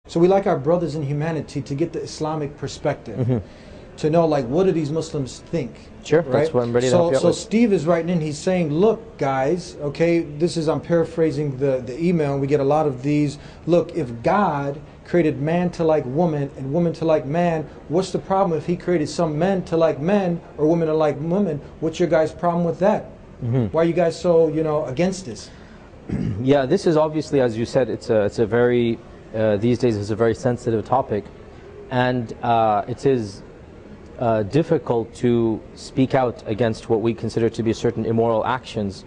So we like our brothers in humanity to get the Islamic perspective, to know like what do these Muslims think. Sure, right? that's what I'm ready to help you out So with. Steve is writing in, he's saying, look guys, okay, this is, I'm paraphrasing the email, and we get a lot of these. Look, if God created man to like woman and woman to like man, what's the problem if he created some men to like men or women to like women? What's your guys' problem with that? Why are you guys so, against this? Yeah, this is obviously, as you said, it's a very, these days it's a very sensitive topic, and it is difficult to speak out against what we consider to be certain immoral actions,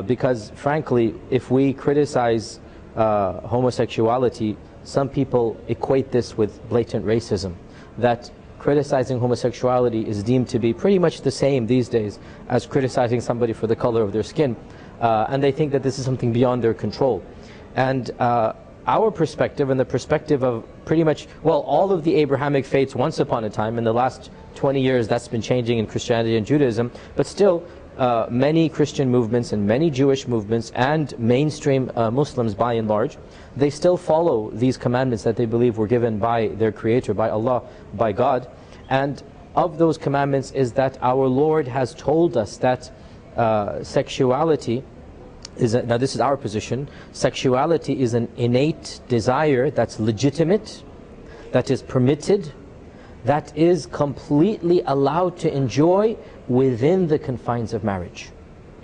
because frankly, if we criticize homosexuality, some people equate this with blatant racism, that criticizing homosexuality is deemed to be pretty much the same these days as criticizing somebody for the color of their skin, and they think that this is something beyond their control. And our perspective, and the perspective of pretty much, well, all of the Abrahamic faiths once upon a time, in the last 20 years that's been changing in Christianity and Judaism, but still many Christian movements and many Jewish movements and mainstream Muslims by and large, they still follow these commandments that they believe were given by their Creator, by Allah, by God. And of those commandments is that our Lord has told us that sexuality is, now this is our position, sexuality is an innate desire that's legitimate, that is permitted, that is completely allowed to enjoy within the confines of marriage,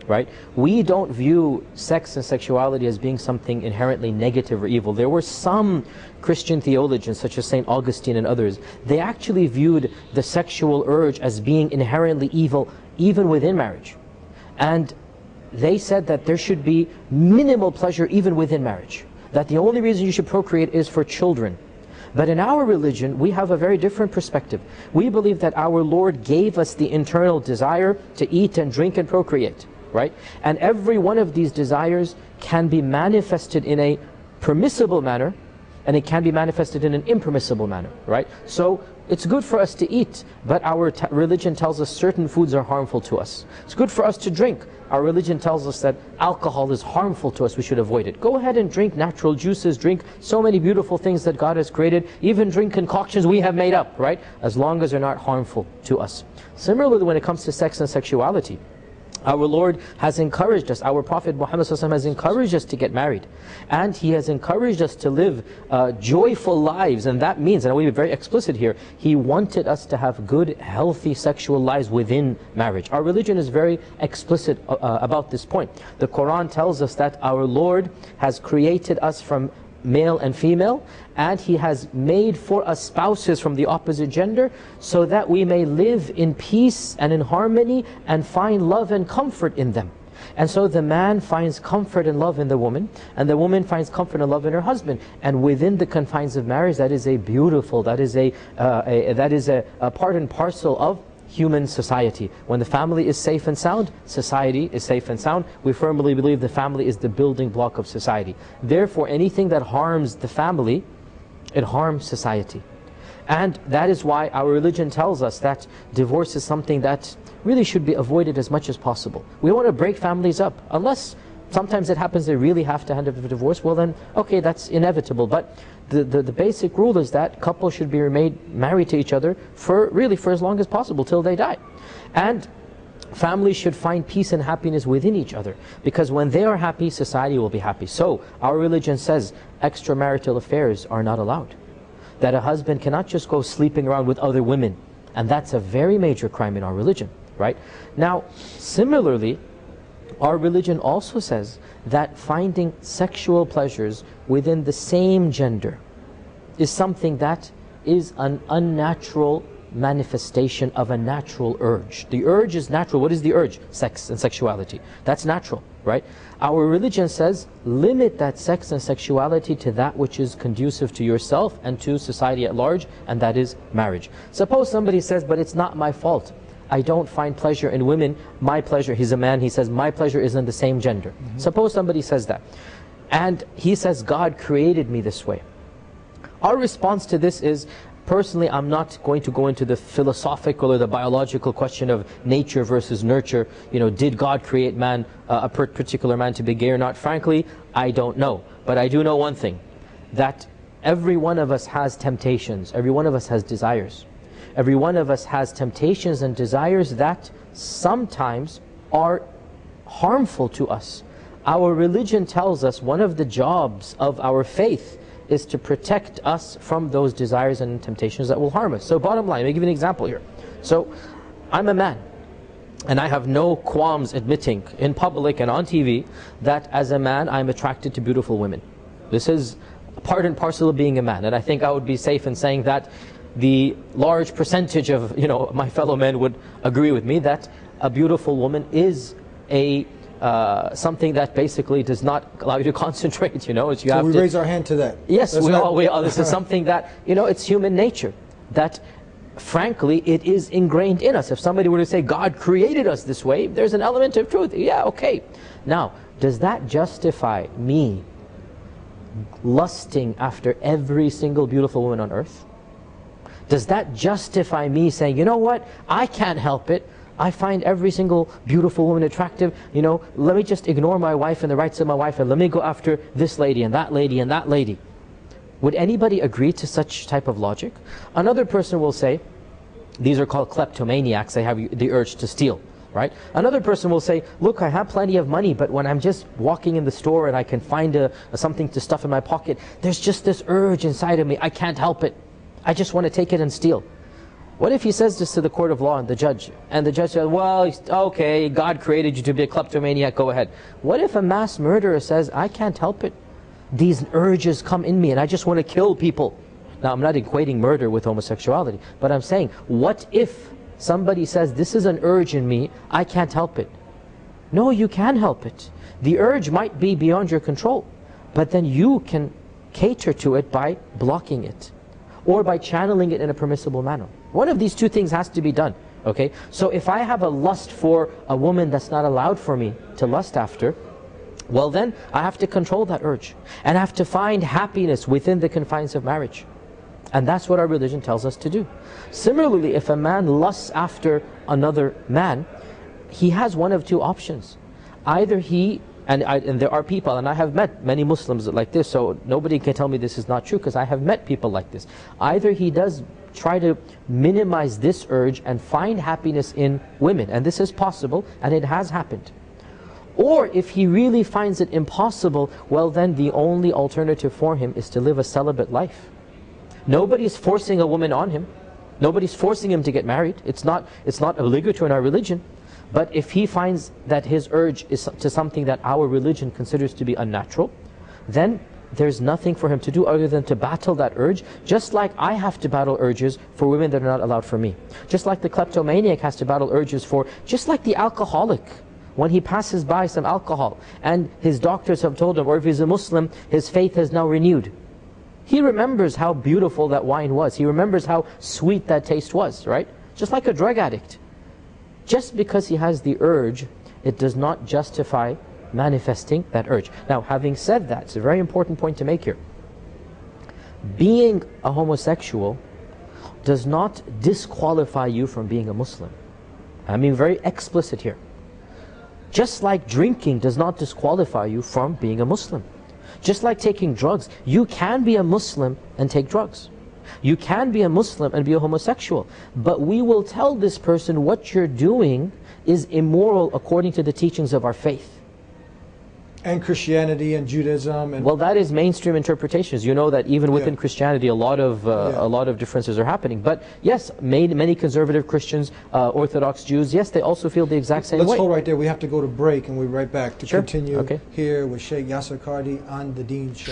right? We don't view sex and sexuality as being something inherently negative or evil. There were some Christian theologians, such as St. Augustine and others, they actually viewed the sexual urge as being inherently evil even within marriage. And they said that there should be minimal pleasure even within marriage, that the only reason you should procreate is for children. But in our religion, we have a very different perspective. We believe that our Lord gave us the internal desire to eat and drink and procreate, right? And every one of these desires can be manifested in a permissible manner, and it can be manifested in an impermissible manner, right? So it's good for us to eat, but our religion tells us certain foods are harmful to us. It's good for us to drink. Our religion tells us that alcohol is harmful to us, we should avoid it. Go ahead and drink natural juices, drink so many beautiful things that God has created, even drink concoctions we have made up, right? As long as they're not harmful to us. Similarly, when it comes to sex and sexuality, our Lord has encouraged us, our Prophet Muhammad has encouraged us to get married. And He has encouraged us to live joyful lives. And that means, and I will be very explicit here, He wanted us to have good, healthy sexual lives within marriage. Our religion is very explicit about this point. The Quran tells us that our Lord has created us from male and female, and He has made for us spouses from the opposite gender, so that we may live in peace and in harmony and find love and comfort in them. And so the man finds comfort and love in the woman, and the woman finds comfort and love in her husband. And within the confines of marriage, that is a beautiful, that is a part and parcel of human society. When the family is safe and sound, society is safe and sound. We firmly believe the family is the building block of society. Therefore, anything that harms the family, it harms society. And that is why our religion tells us that divorce is something that really should be avoided as much as possible. We don't want to break families up, unless sometimes it happens they really have to hand over a divorce. Well then, okay, that's inevitable. But the basic rule is that couples should be married to each other for as long as possible, till they die. And families should find peace and happiness within each other, because when they are happy, society will be happy. So our religion says extramarital affairs are not allowed, that a husband cannot just go sleeping around with other women, and that's a very major crime in our religion, right? Now, similarly, our religion also says that finding sexual pleasures within the same gender is something that is an unnatural manifestation of a natural urge. The urge is natural. What is the urge? Sex and sexuality. That's natural, right? Our religion says, limit that sex and sexuality to that which is conducive to yourself and to society at large, and that is marriage. Suppose somebody says, but it's not my fault. I don't find pleasure in women. My pleasure, he's a man, he says, my pleasure is in the same gender. Suppose somebody says that. And he says, God created me this way. Our response to this is, personally, I'm not going to go into the philosophical or the biological question of nature versus nurture. You know, did God create man, a particular man to be gay or not? Frankly, I don't know. But I do know one thing, that every one of us has temptations. Every one of us has desires. Every one of us has temptations and desires that sometimes are harmful to us. Our religion tells us one of the jobs of our faith is to protect us from those desires and temptations that will harm us. So bottom line, let me give you an example here. So I'm a man, and I have no qualms admitting in public and on TV that as a man I'm attracted to beautiful women. This is part and parcel of being a man, and I think I would be safe in saying that the large percentage of my fellow men would agree with me that a beautiful woman is a something that basically does not allow you to concentrate. You have so we to raise our hand to that. Yes, we all. This is something that it's human nature. That frankly, it is ingrained in us. If somebody were to say God created us this way, there's an element of truth. Yeah, okay. Now, does that justify me lusting after every single beautiful woman on earth? Does that justify me saying, you know what, I can't help it, I find every single beautiful woman attractive, let me just ignore my wife and the rights of my wife, and let me go after this lady and that lady and that lady? Would anybody agree to such type of logic? Another person will say, these are called kleptomaniacs, they have the urge to steal, right? Another person will say, look, I have plenty of money, but when I'm just walking in the store and I can find something to stuff in my pocket, there's just this urge inside of me, I can't help it. I just want to take it and steal. What if he says this to the court of law and the judge says, well, okay, God created you to be a kleptomaniac, go ahead. What if a mass murderer says, I can't help it, these urges come in me and I just want to kill people? Now, I'm not equating murder with homosexuality, but I'm saying, what if somebody says, this is an urge in me, I can't help it? No, you can help it. The urge might be beyond your control, but then you can cater to it by blocking it, or by channeling it in a permissible manner. One of these two things has to be done, okay? So if I have a lust for a woman that's not allowed for me to lust after, well then, I have to control that urge. And I have to find happiness within the confines of marriage. And that's what our religion tells us to do. Similarly, if a man lusts after another man, he has one of two options. Either he, and there are people, and I have met many Muslims like this, so nobody can tell me this is not true, because I have met people like this. Either he does try to minimize this urge and find happiness in women, and this is possible, and it has happened. Or if he really finds it impossible, well then the only alternative for him is to live a celibate life. Nobody's forcing a woman on him. Nobody's forcing him to get married. It's not obligatory in our religion. But if he finds that his urge is to something that our religion considers to be unnatural, then there's nothing for him to do other than to battle that urge, just like I have to battle urges for women that are not allowed for me. Just like the kleptomaniac has to battle urges for, just like the alcoholic, when he passes by some alcohol and his doctors have told him, or if he's a Muslim, his faith has now renewed. He remembers how beautiful that wine was. He remembers how sweet that taste was, right? Just like a drug addict. Just because he has the urge, it does not justify manifesting that urge. Now, having said that, it's a very important point to make here. Being a homosexual does not disqualify you from being a Muslim. I'm being very explicit here. Just like drinking does not disqualify you from being a Muslim. Just like taking drugs, you can be a Muslim and take drugs. You can be a Muslim and be a homosexual. But we will tell this person what you're doing is immoral according to the teachings of our faith. And Christianity and Judaism. And well, that is mainstream interpretations. You know that even within Christianity, a lot of differences are happening. But yes, many conservative Christians, Orthodox Jews, yes, they also feel the exact same way. Let's hold right there. We have to go to break, and we'll be right back to continue here with Sheikh Yasir Qadhi on the Deen Show.